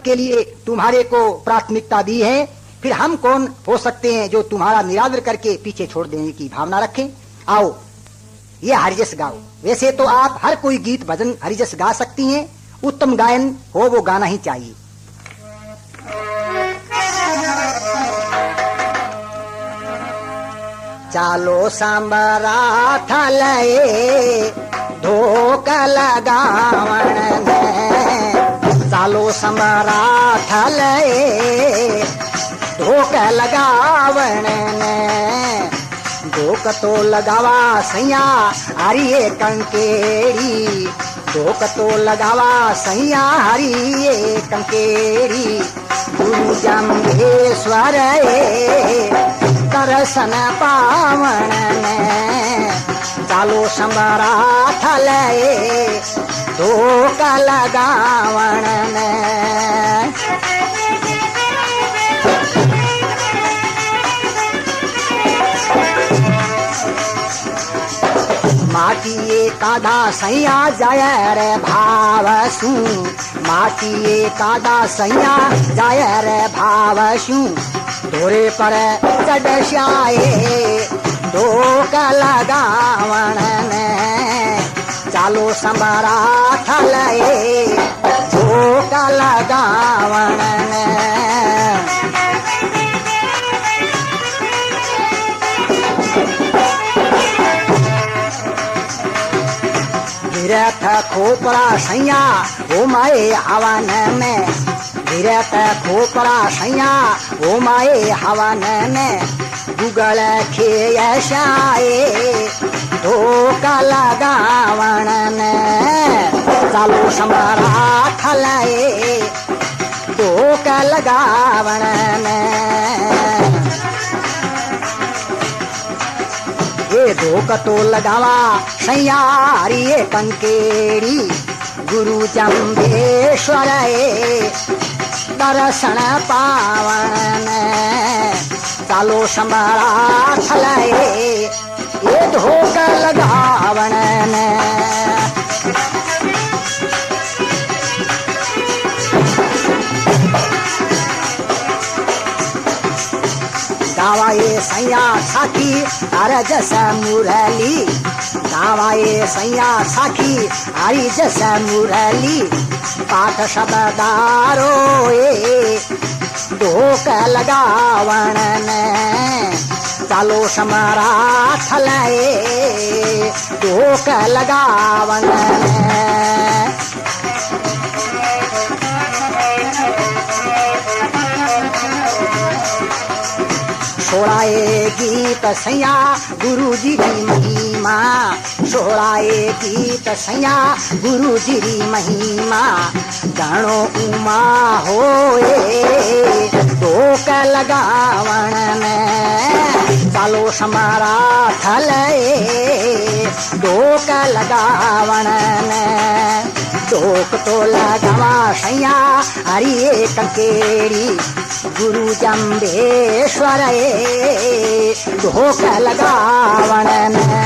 के लिए तुम्हारे को प्राथमिकता दी है, फिर हम कौन हो सकते हैं जो तुम्हारा निरादर करके पीछे छोड़ देने की भावना रखें। आओ ये हरिजस गाओ। वैसे तो आप हर कोई गीत भजन हरिजस गा सकती हैं, उत्तम गायन हो वो गाना ही चाहिए। चालो सांबरा थलए धोक लगावण ने, चालो सांबरा थलए धोक लगावण ने, धोक तो लगावा सैया हरिये कंकेड़ी, धोक तो लगावा सैया हरिये कंकेड़ी, गुरु जम्भेश्वर दर्शन पावन ने, चालो संबरा थलए धोक लगावण ने। माटिए कादा सैया जाय रे भावसु, माटिए कादा सैया जाय रे भावसु, धोरे पर चढ़श्याए धोक लगावण ने, चालो संबरा थलए धोक लगावण ने। गिरथ खोपरा सैया हो माए हवन में, गिरथ खोपरा सैया हो माए हवन में, गुगल खेयशाए धोक लगावण ने, चालो संबरा थलए धोक लगावण ने। ये धोक तो लगावा सैया हरिये कंकेड़ी, गुरु जम्भेश्वर दर्शन पावन ने, चालो संबरा थलए ये धोक लगावण ने। गावाए सैया साखी हरिजस मुरली, गावाए सैया साखी हरिजस मुरली, पाठ शब्दारो धोक लगावण ने, चालो संबरा थलए धोक लगावण ने। सोहराए गीत सैया गुरु जी की महिमा, सोहराए गीत सैया गुरु जी की महिमा, घणो उमा होए धोक लगावण ने, चालो संबरा थलए धोक लगावण ने, धोक तो लगावा सैया हरिये कंकेड़ी, गुरु जम्भेश्वर धोक लगावण ने।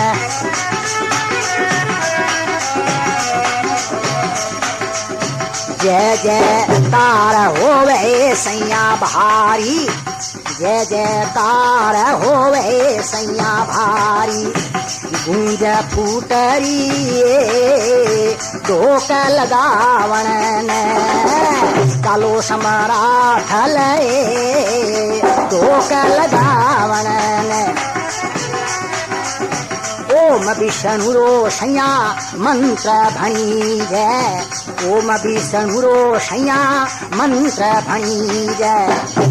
जय जयकार होवे सैया भारी, जय जयकार होवे सैया भारी, गूंज फूटरी धोक लगावण ने, चालो संबरा थलए धोक लगावण ने। ओम विष्णु रो सैया मंत्र भणी जय, ओम विष्णु रो सैया मंत्र भणी जय,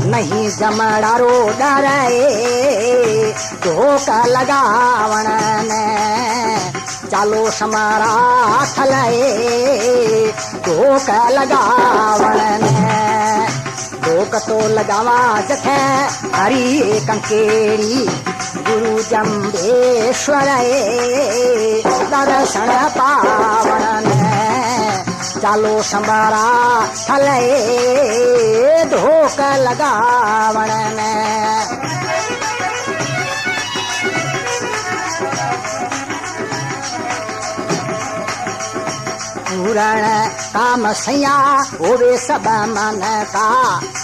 नहीं जमड़ारो डरे धोक लगावण ने, चालो संबरा थलए धोक लगावण ने। धोक तो लगावा जथे हरिये कंकेड़ी, गुरु जम्भेश्वर दर्शन पावन ने, चालो संबरा थलए धोक लगावण ने। पूर्ण काम सैया होवे सब मन का,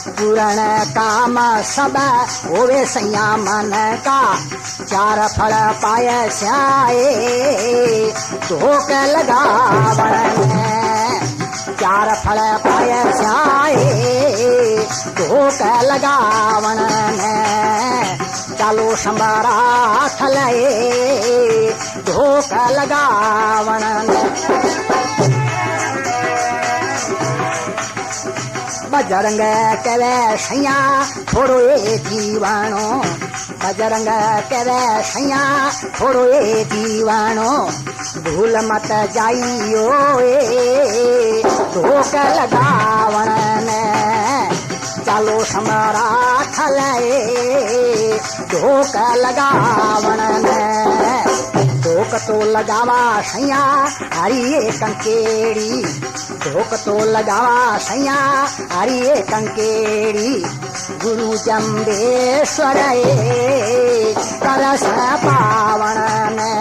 पूर्ण काम सब होवे सैया मन का। चार फल पाय स्याए धोक लगावण, चार फल पाय स्याए धोक लगावण। चालो संबारा थले धोक लगावण। बजरंग कवे सैया छोड़ो ये जीवाणो, बजरंग कवे सैया छोड़ो ये जीवाणो। भूल मत जाइयो ए धोक लगावण ने, चालो समारा थले धोक लगावण ने। धोक तो लगावा सैया हरिये कंकेड़ी, धोक तो लगावा सैया हरिये कंकेड़ी। गुरु जम्बेश्वर तरस पावण ने,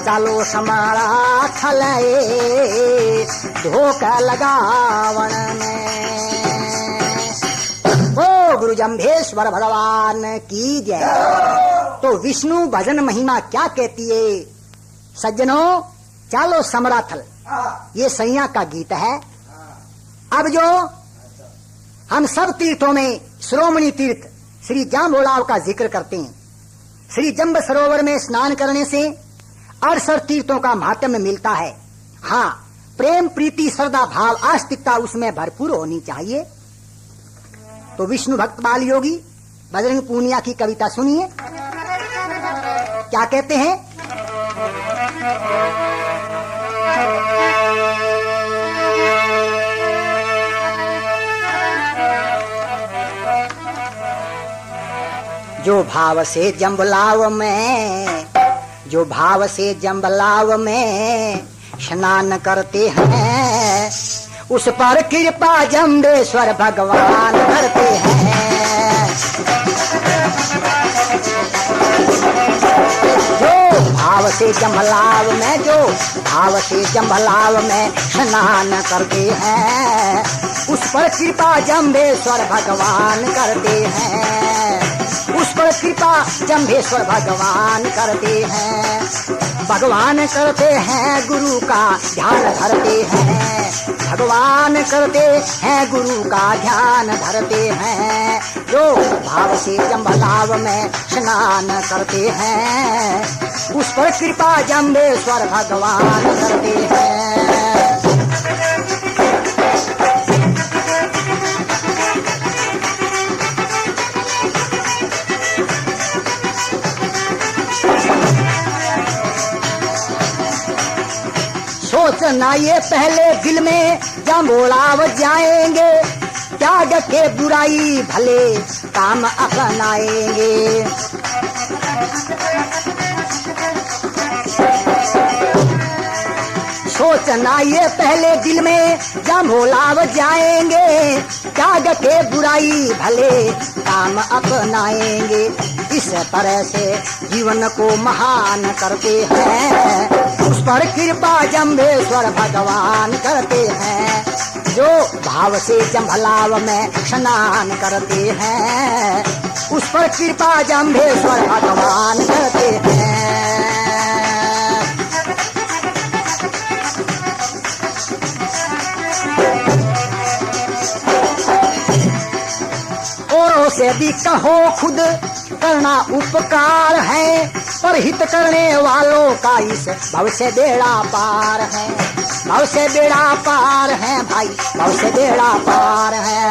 चालो समारा थले धोक लगावण ने। ओ गुरु जम्भेश्वर भगवान की जय। तो विष्णु भजन महिमा क्या कहती है सज्जनों, चालो समराथल, ये सैया का गीत है। अब जो हम सब तीर्थों में श्रोमणी तीर्थ श्री जाम्बोलाव का जिक्र करते हैं, श्री जम्ब सरोवर में स्नान करने से 68 तीर्थों का महात्म्य मिलता है। हाँ, प्रेम प्रीति श्रद्धा भाव आस्तिकता उसमें भरपूर होनी चाहिए। तो विष्णु भक्त बाल योगी बजरंग पूनिया की कविता सुनिए, क्या कहते हैं। जो भाव से जम्बलाव में, जो भाव से जम्बलाव में स्नान करते हैं, उस पर कृपा जम्बेश्वर भगवान करते हैं। जो भाव से जम्बलाव में, जो भाव से जम्बलाव में स्नान करते हैं, उस पर कृपा जम्बेश्वर भगवान करते हैं, उस पर कृपा जम्बेश्वर भगवान करते हैं। भगवान करते हैं गुरु का ध्यान धरते हैं, भगवान करते हैं गुरु का ध्यान धरते हैं। जो भाव से जम्बलाव में स्नान करते हैं, उस पर कृपा जम्बेश्वर भगवान करते हैं। सोचना ये पहले दिल में जम्बोलाव जाएंगे, त्याग के बुराई भले काम अपनाएंगे। सोचना ये पहले दिल में जम्बोलाव जाएंगे, त्याग के बुराई भले काम अपनाएंगे। इस तरह से जीवन को महान करते हैं, उस पर कृपा जम्बेश्वर भगवान करते हैं। जो भाव से जम्बलाव में स्नान करते हैं, उस पर कृपा जम्बेश्वर भगवान करते हैं। औरों से भी कहो खुद करना उपकार है, पर हित करने वालों का इस भव से बेड़ा पार है, भव से बेड़ा पार है भाई, भव से बेड़ा पार है।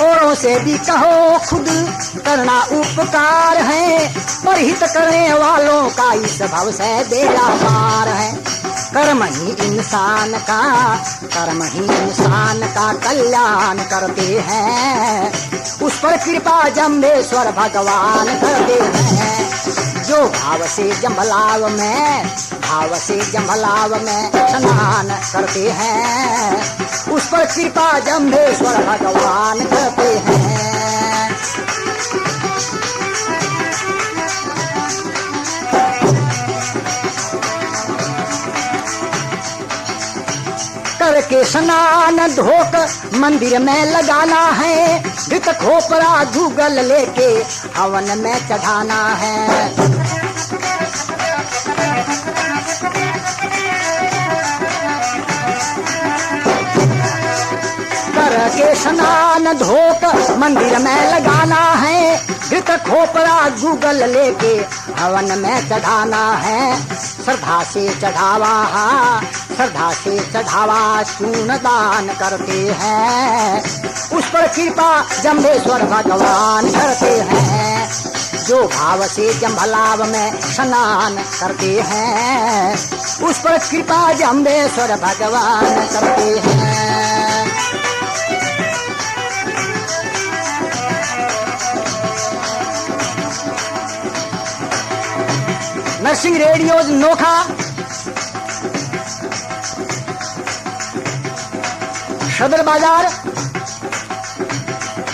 औरों से भी कहो खुद करना उपकार है, पर हित करने वालों का इस भव से बेड़ा पार है। कर्म ही इंसान का, कर्म ही इंसान का कल्याण करते हैं, उस पर कृपा जम्बेश्वर भगवान करते हैं। जो भाव से जम्बलाव में, भाव से जम्बलाव में स्नान करते हैं, उस पर कृपा जम्बेश्वर भगवान करते हैं। के स्नान धोक मंदिर में लगाना है, घृत खोपरा गूगल लेके हवन में चढ़ाना है। के स्नान धोक मंदिर में लगाना है, घृत खोपरा गूगल लेके हवन में चढ़ाना है। श्रद्धा से चढ़ावा, श्रद्धा से चढ़ावा चूर्ण दान करते हैं, उस पर कृपा जम्बेश्वर भगवान करते हैं। जो भाव से जम्भलाव में स्नान करते हैं, उस पर कृपा जम्बेश्वर भगवान करते हैं। नरसिंह रेडियो नोखा सदर बाजार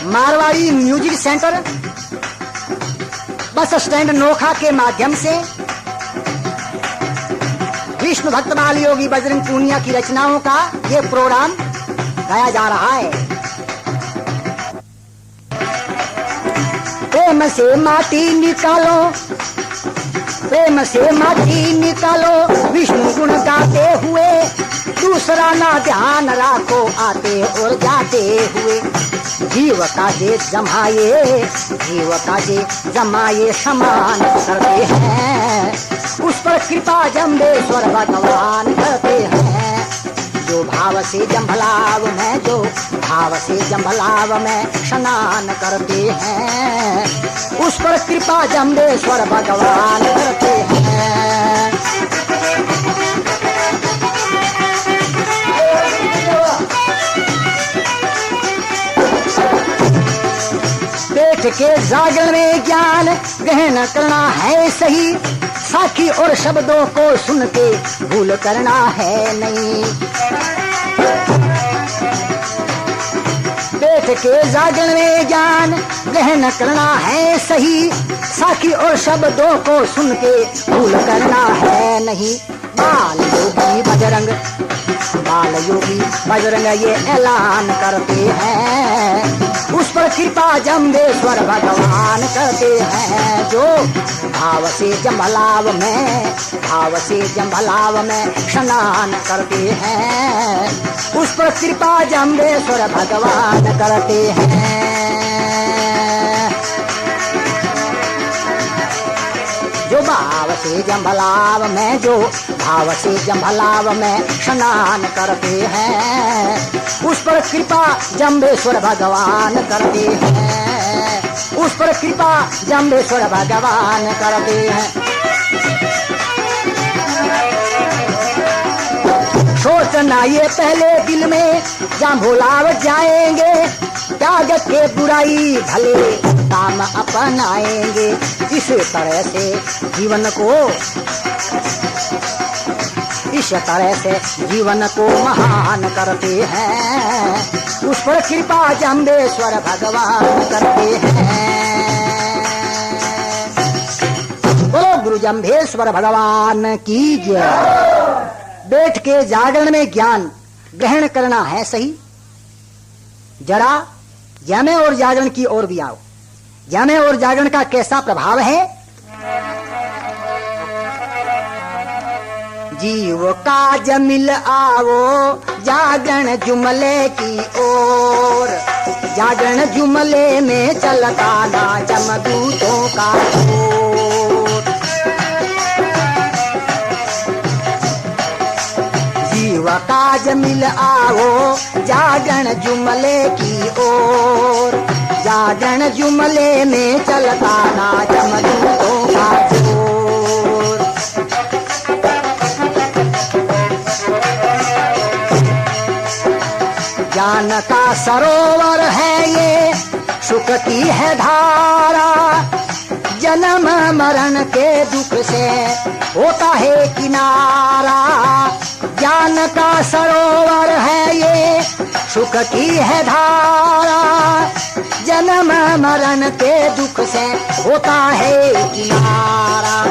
Marwari music centre bus stand Nokha के माध्यम से विष्णु भक्त बाल योगी बजरंग पूनिया की रचनाओं का ये प्रोग्राम गाया जा रहा है। प्रेम से माटी निकालो, प्रेम से माटी निकालो, विष्णु गुण गाते हुए, दूसरा ना ध्यान रखो आते और जाते हुए। जीव का जे जमाए, जीव का जे जमाए समान करते हैं, उस पर कृपा जम्बेश्वर भगवान करते हैं। जो भाव से जम्भलाव में, जो भाव से जम्भलाव में स्नान करते हैं, उस पर कृपा जम्बेश्वर भगवान करते हैं। पेट के जागरण में ज्ञान ग्रहण करना है सही, साखी और शब्दों को सुन के भूल करना है नहीं। पेट के जागरण में ज्ञान ग्रहण करना है सही, साखी और शब्दों को सुन के भूल करना है नहीं। बाल योगी बजरंग, बाल योगी बजरंग ये ऐलान करते हैं, उस पर कृपा जम्बेश्वर भगवान करते हैं। जो भाव से जम्भलाव में, भाव से जम्भलाव में स्नान करते हैं, उस पर कृपा जम्बेश्वर भगवान करते हैं। जो भाव से जम्भलाव में, जो भाव से जम्भलाव में स्नान करते हैं, उस पर कृपा जम्बेश्वर भगवान करते हैं, उस पर कृपा जम्बेश्वर भगवान करते हैं। सोचना ये पहले दिल में जम्भलाव जाएंगे, त्याग के बुराई भले काम अपनाएंगे। इस तरह से जीवन को, इस तरह से जीवन को महान करते हैं, उस पर कृपा जम्बेश्वर भगवान करते हैं। बोलो गुरु जम्बेश्वर भगवान की जय। बैठ के जागरण में ज्ञान ग्रहण करना है सही। जरा जमे और जागरण की ओर भी आओ। जमे और जागरण का कैसा प्रभाव है? जीव का जमिल आओ जागरण जुमले की ओर, जागरण जुमले में चलता ना जमदूतों का शोर। जीव का जमिल आओ जागरण जुमले की ओर, जागरण जुमले में चलता ना जमदूतों का शोर। ज्ञान का सरोवर है ये, सुख की है धारा, जन्म मरण के दुख से होता है किनारा। ज्ञान का सरोवर है ये, सुख की है धारा, जन्म मरण के दुख से होता है किनारा।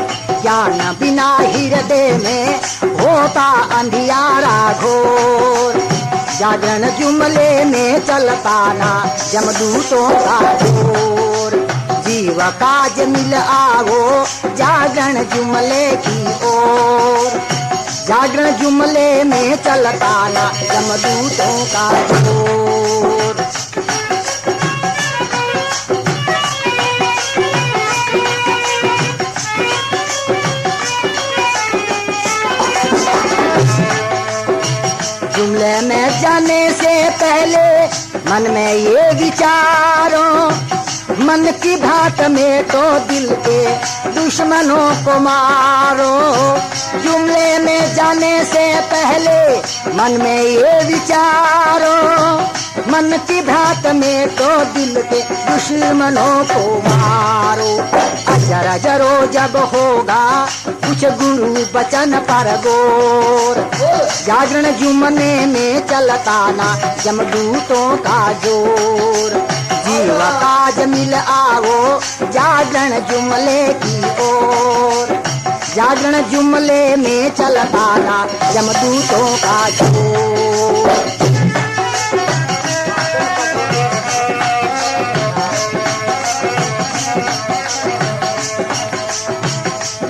ज्ञान बिना हृदय में होता अंधियारा घोर, जागरण जुमले में चलता ना जमदूतों का जोर। जीव काज मिल आवो जागरण जुमले की ओर। जागरण जुमले में चलता ना जमदूतों का जोर। जुमले में जाने से पहले मन में ये विचारो, मन की भात में तो दिल के दुश्मनों को मारो। जुमले में जाने से पहले मन में ये विचारो, मन की भात में तो दिल के दुश्मनों को मारो। अजर अजरो जब होगा कुछ गुरु बचन पर गौर। जागरण जुमने में चलता ना जमदूतों का जोर। जीव काज मिल आवो जागरण जुमले की ओर। जागरण जुमले में चलता ना जमदूतों का जोर।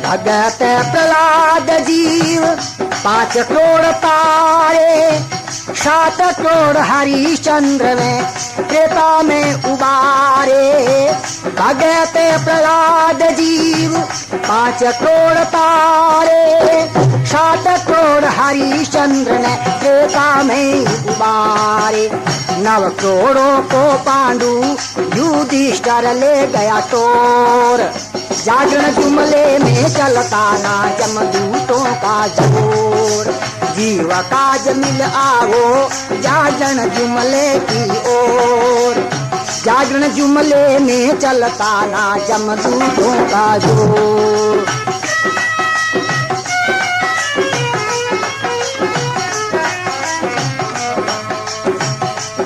भगत प्रहलाद जीव 5 करोड़ तारे, 7 करोड़ हरिश्चंद्र में त्रेता में उबारे। भगत प्रहलाद जीव 5 करोड़ तारे, 7 करोड़ हरिश्चंद्र ने त्रेता में उबारे। 9 करोड़ों को पांडु युधिष्ठिर ले गया तोर। जागरण जुमले में चलता ना जमदूतों का जोर। जीव काज मिल आवो जागरण जुमले की ओर। जागरण जुमले में चलता ना जमदूतों का जोर।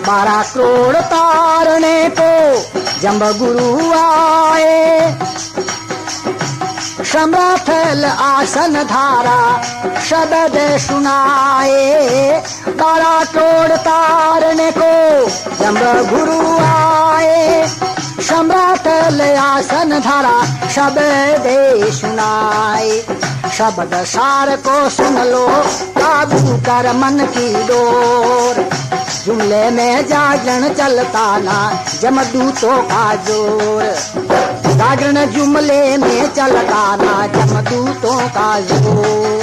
12 करोड़ तारने को जम्ब गुरु आए। समर्थल आसन धारा शब्द सुनाए। 12 करोड़ तारने को जम्ब गुरु आए। समर्थल आसन धारा शब्द सुनाए। शब्द सार को सुन लो काबू कर मन की डोर। जुमले में जागरण चलता ना जमदूतों का जोर। जागरण जुमले में चलता ना जमदूतों का जोर।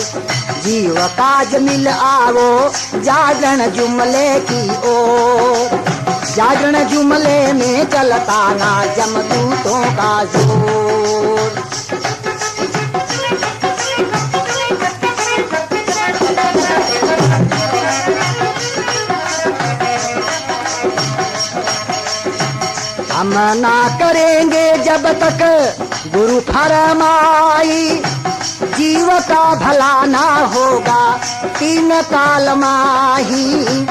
जीव काज मिल आवो जागरण जुमले की ओर। जागरण जुमले में चलता ना जमदूतों का जोर। हम ना करेंगे जब तक गुरु फरमाई। जीव का भला ना होगा 3 काल माही।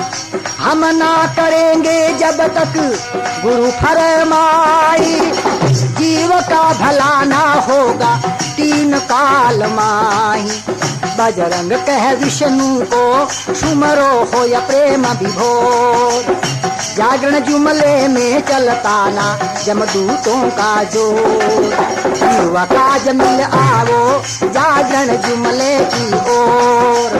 हम ना करेंगे जब तक गुरु फरमाई। जीव का भला ना होगा 3 काल माही। बजरंग कह विष्णु को सुमरो हो या प्रेम विभोर। जागरण जुमले में चलता ना जमदूतों का जोर। जीव काज मिल आवो जागरण जुमले की ओर।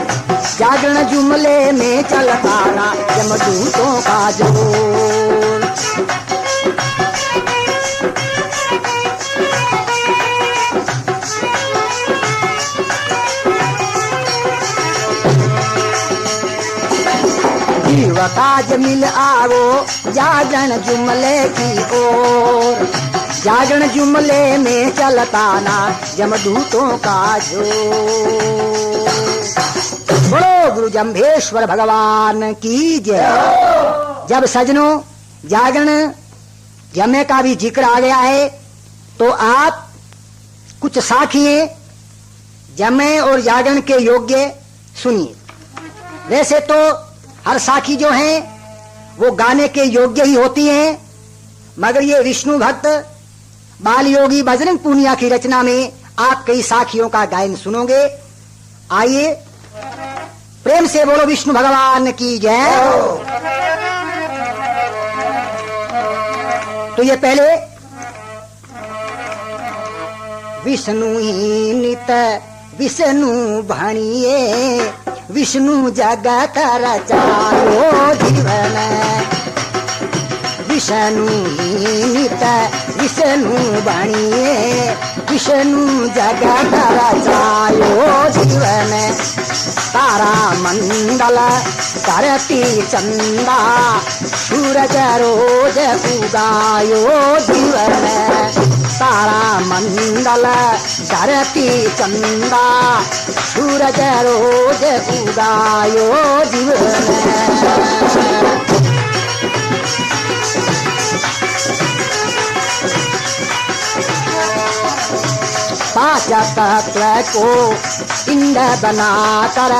जागरण जुमले में चलता ना जमदूतों का जोर। जीव काज मिल आवो जागरण जुमले की ओर। जागरण जुमले में चलता ना जमदूतों का जोर। बोलो गुरु जम्भेश्वर भगवान की जय। जब सजनों जागरण जमे का भी जिक्र आ गया है तो आप कुछ साखिए जमे और जागरण के योग्य सुनिए। वैसे तो हर साखी जो है वो गाने के योग्य ही होती हैं, मगर ये विष्णु भक्त बाल योगी बजरंग पूनिया की रचना में आप कई साखियों का गायन सुनोगे। आइए प्रेम से बोलो विष्णु भगवान की जय। तो ये पहले विष्णु ही नित विष्णु भणिए, विष्णु जगत रचायो जीवन। विष्णु ही नित विष्णु भणिए, विष्णु जगत रचायो जीवन। तारा मंडल करती चंदा, सूरज रोज उगायो जीवन। तारा मंडल करती चंदा, सूरज रोज उगायो जीवन। पांच तत्व को पिंड बनाकर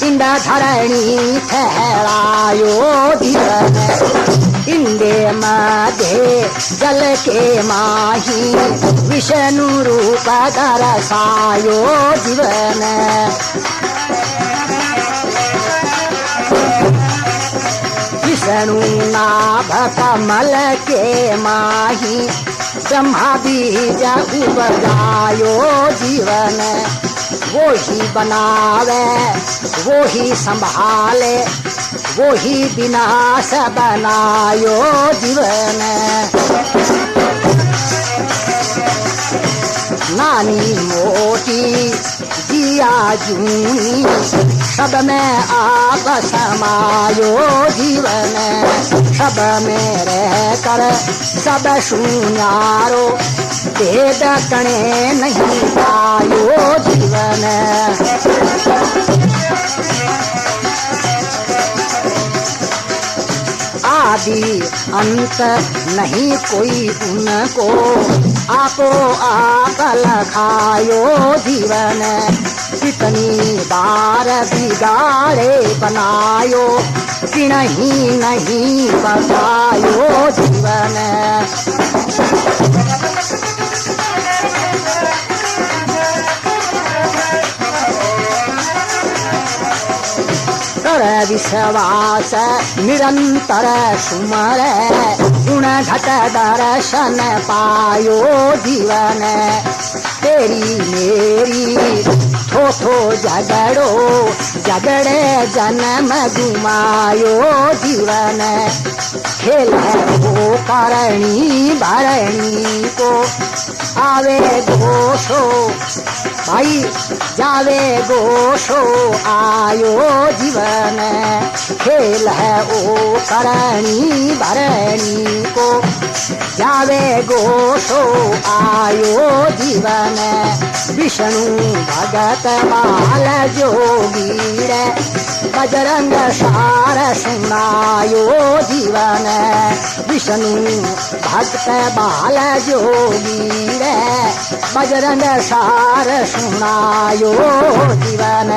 पिंड धरणी ठहरायो जीवन। इंडे मध्य जल के माही, विष्णु रूप दर्शायो जीवन। विष्णु नाभ कमल के माही, ब्रह्मा बीज उपजायो जीवन। वो ही बनावे वो ही संभाले, वो ही विनाश बनायो जीवन। नानी मोटी जिया जूनी, सब में आप समायो जीवन। सब में रह कर सब सुनारो, भेद कणे नहीं पायो जीवन। आदि अंत नहीं कोई उनको, आपो आप लखायो जीवन। कितनी बार बिगाड़े बनायो, कि नहीं बतायो जीवन। कर विश्वास निरंतर सुमर, गुण घट दर्शन पायो जीवन। तेरी मेरी थो थो झगड़ो, झगड़े जन्म गुमायो जीवन। खेल है वो करणी भरणी को, आवे गोशो भाई जावे गोशो आयो जीवन। खेल है ओ करणी भरणी को, जावे गोशो आयो जीवन। विष्णु भगत बाल जोगीर, बजरंग सार सुनायो जीवन। विष्णु भक्त बाल जोगीर, बजरंग सार सुनायो जीवन।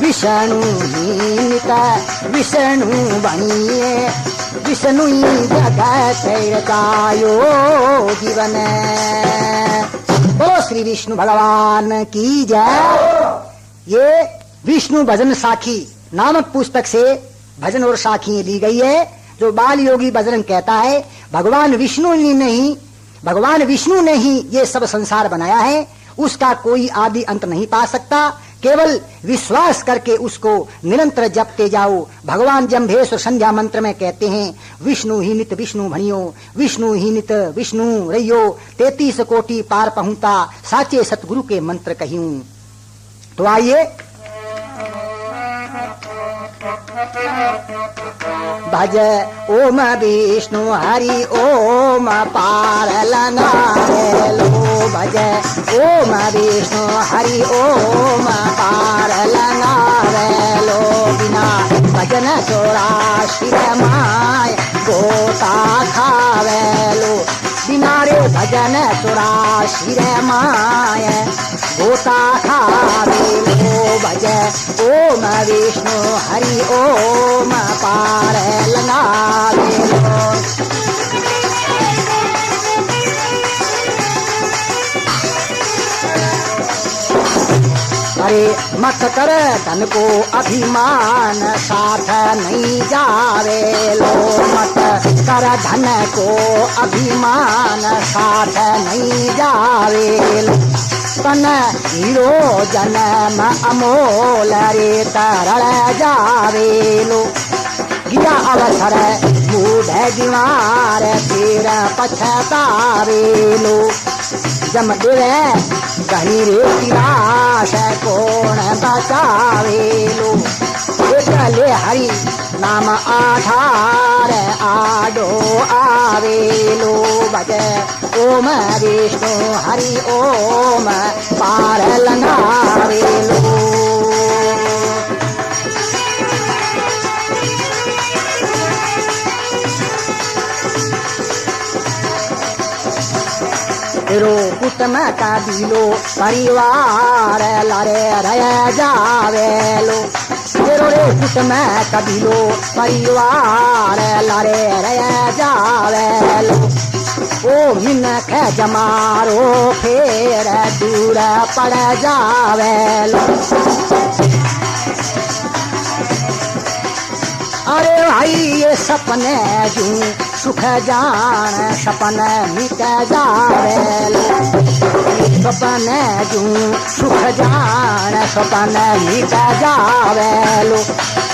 विष्णु ही नित विष्णु बनिए, विष्णु ही जगत रचायो जीवन। बोलो श्री विष्णु भगवान की जय। ये विष्णु भजन साखी नामक पुस्तक से भजन और साखी ली गई है। जो बाल योगी बजरंग कहता है भगवान विष्णु ने ही ये सब संसार बनाया है, उसका कोई आदि अंत नहीं पा सकता। केवल विश्वास करके उसको निरंतर जपते जाओ। भगवान जम्भेश्वर संध्या मंत्र में कहते हैं विष्णु ही नित विष्णु भणियो, विष्णु ही नित विष्णु रहियो, 33 कोटि पार पहुंता, साचे सतगुरु के मंत्र कहियूं। तो आइए भज ओम विष्णु हरि ओम पार लंगारे लो। भज ओम विष्णु हरि ओम पार लंगारे लो। बिना भजन 84 माय गोता खावे लो। बिना रे भजन 84 माय गोता खावे लो। भज ओम विष्णु हरि ओम पार लंगारे लो। अरे मत कर धन को अभिमान, साथ नहीं जावे लो। मत कर धन को अभिमान, साथ नहीं जावे लो। तन हीरो जन्म अमोल रे तरल जावे लो। गिया अवसर मूढ़ दीवार, फिर पछतावे लो। जम देवे गही रे तिलाश, कौन बचावे लो। ले हरि नाम आधार, आडो आवे लो। बजे ओम विष्णु हरि ओम, पार लगावे लो। रो कुटुंब का दिलो परिवार, लारे रह जावे लो। रे कुटुंब का दिलो परिवार, लारे रह जावे लो। ओ मिनख जमारो फेर दूर पड़ जावे लो। अरे भाई ये सपने जू सुख जान, सपन मिट जावे लो। सपने जू सुख जान, सपन मिट जावे लो।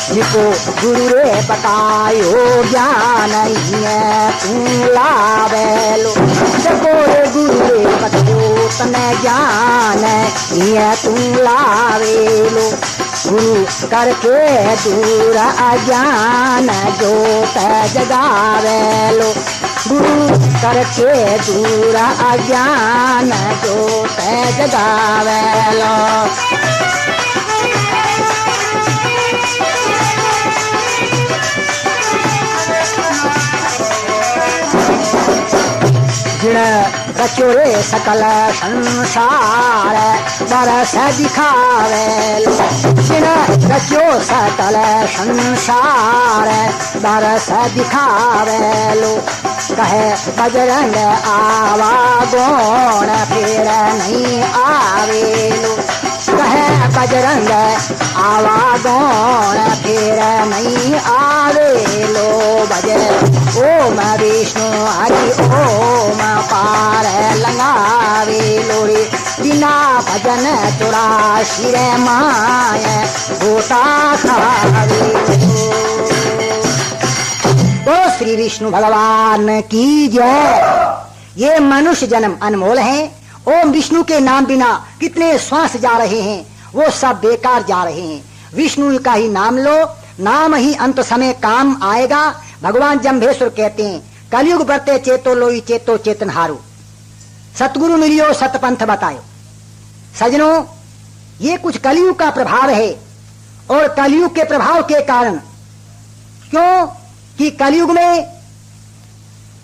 जिको गुरु रे बतायो ज्ञान, ये तू लावे लो। जको गुरु रे बतायो तने ज्ञान, ये तू लावे लो। गुरु करके दूर अज्ञान, जोत जगावे लो। गुरु करके दूर अज्ञान, जोत जगावे लो। जिण रचोरे सकल संसार, बरस दिखावे लो। जिण रचो सकल संसार, बरस दिखावे लो। कहे बजरंग आवा गोण, फिर नहीं आवे लो। कहे बजरंग आवा गोण, फिर नहीं आवे लो। बजे ओम विष्णु हरि ओम, पार लगावे लोरे। बिना भजन 84 माय, गोता खावे। तो श्री विष्णु भगवान की जय। ये मनुष्य जन्म अनमोल है। ओम विष्णु के नाम बिना कितने श्वास जा रहे हैं, वो सब बेकार जा रहे हैं। विष्णु का ही नाम लो, नाम ही अंत समय काम आएगा। भगवान जम्भेश्वर कहते हैं, कलयुग बरते चेतो लोई, चेतो चेतन हारो। सतगुरु मिलियो सतपंथ बतायो। सजनों, ये कुछ कलयुग का प्रभाव है। और कलयुग के प्रभाव के कारण, क्यों कि कलयुग में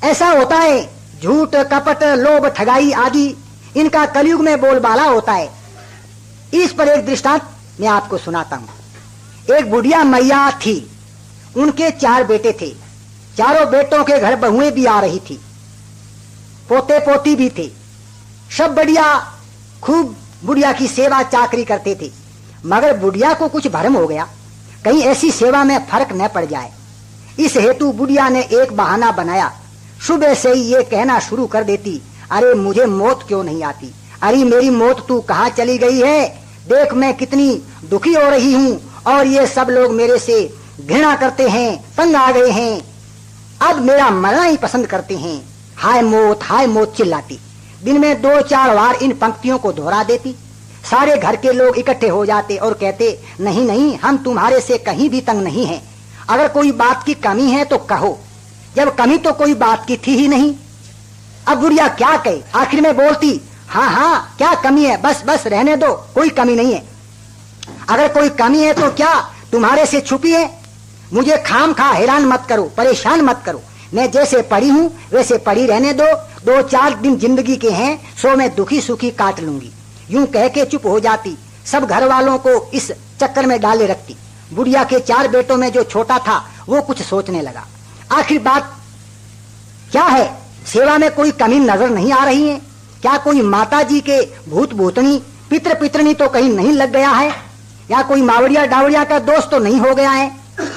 ऐसा होता है, झूठ कपट लोभ ठगाई आदि इनका कलयुग में बोलबाला होता है। इस पर एक दृष्टांत मैं आपको सुनाता हूं। एक बुढ़िया मैया थी, उनके 4 बेटे थे। चारों बेटों के घर बहुएं भी आ रही थी, पोते पोती भी थे। सब बढ़िया खूब बुढ़िया की सेवा चाकरी करते थे। मगर बुढ़िया को कुछ भ्रम हो गया, कहीं ऐसी सेवा में फर्क न पड़ जाए। इस हेतु बुढ़िया ने एक बहाना बनाया। सुबह से ही ये कहना शुरू कर देती, अरे मुझे मौत क्यों नहीं आती, अरे मेरी मौत तू कहाँ चली गई है, देख मैं कितनी दुखी हो रही हूँ और ये सब लोग मेरे से घृणा करते हैं, तंग आ गए हैं, अब मेरा मरना ही पसंद करते हैं। हाय मौत चिल्लाती। दिन में 2-4 बार इन पंक्तियों को दोहरा देती। सारे घर के लोग इकट्ठे हो जाते और कहते, नहीं नहीं, हम तुम्हारे से कहीं भी तंग नहीं हैं। अगर कोई बात की कमी है तो कहो। जब कमी तो कोई बात की थी ही नहीं। अब बुढ़िया क्या कहे, आखिर में बोलती, हाँ हाँ क्या कमी है, बस बस रहने दो, कोई कमी नहीं है। अगर कोई कमी है तो क्या तुम्हारे से छुपी है। मुझे खाम खा हैरान मत करो, परेशान मत करो। मैं जैसे पड़ी हूँ वैसे पड़ी रहने दो। 2-4 दिन जिंदगी के हैं, सो मैं दुखी सुखी काट लूंगी। यूं कह के चुप हो जाती। सब घर वालों को इस चक्कर में डाले रखती। बुढ़िया के 4 बेटों में जो छोटा था वो कुछ सोचने लगा, आखिर बात क्या है, सेवा में कोई कमी नजर नहीं आ रही है क्या, कोई माता जी के भूत भूतनी पितृ पितरनी तो कहीं नहीं लग गया है, या कोई मावड़िया डावड़िया का दोस्त तो नहीं हो गया है।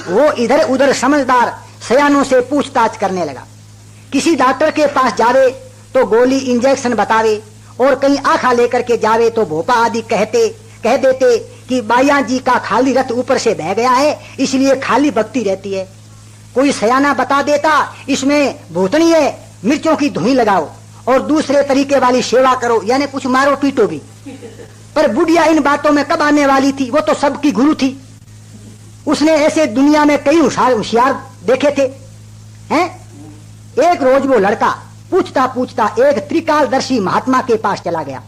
वो इधर उधर समझदार सयानों से पूछताछ करने लगा। किसी डॉक्टर के पास जावे तो गोली इंजेक्शन बतावे, और कहीं आंखा लेकर के जावे तो भोपा आदि कह देते कि बाया जी का खाली रथ ऊपर से बह गया है, इसलिए खाली बकती रहती है। कोई सयाना बता देता इसमें भूतनी है, मिर्चों की धुई लगाओ और दूसरे तरीके वाली सेवा करो, यानी कुछ मारो पीटो भी। पर बुढ़िया इन बातों में कब आने वाली थी, वो तो सबकी गुरु थी। उसने ऐसे दुनिया में कई होशियार देखे थे हैं। एक रोज वो लड़का पूछता पूछता एक त्रिकालदर्शी महात्मा के पास चला गया।